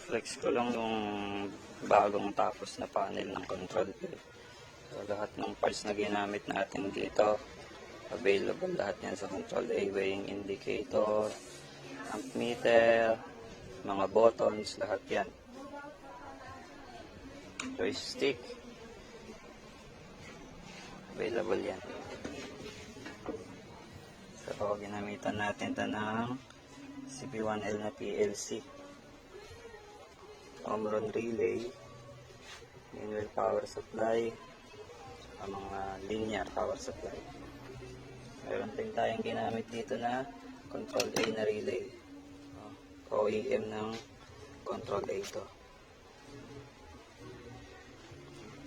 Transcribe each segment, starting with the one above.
Flex ko lang yung bagong tapos na panel ng control plate. So, lahat ng parts na ginamit natin dito, available lahat yan sa control A, weighing indicator, ammeter, mga buttons, lahat yan. Joystick, available yan. So, ginamitan natin ito ng CP1L na PLC. Omron relay, manual power supply, ang mga linear power supply. Meron din tayong ginamit dito na control A na relay. OEM ng control A ito.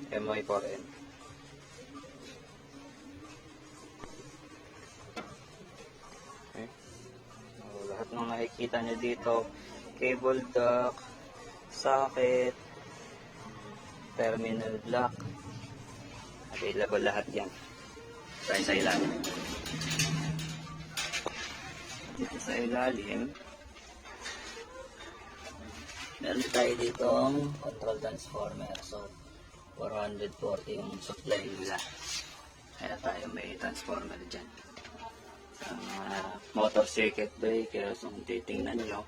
MY4N. Okay. So, lahat ng nakikita nyo dito, cable duct, socket, terminal block, available lahat yan. Tayo sa ilalim. Dito sa ilalim, meron tayo ditong control transformer. So, 440 yung supply nila. Kaya tayo may transformer dyan. Sa mga motor circuit breakers, kung titingnan nyo,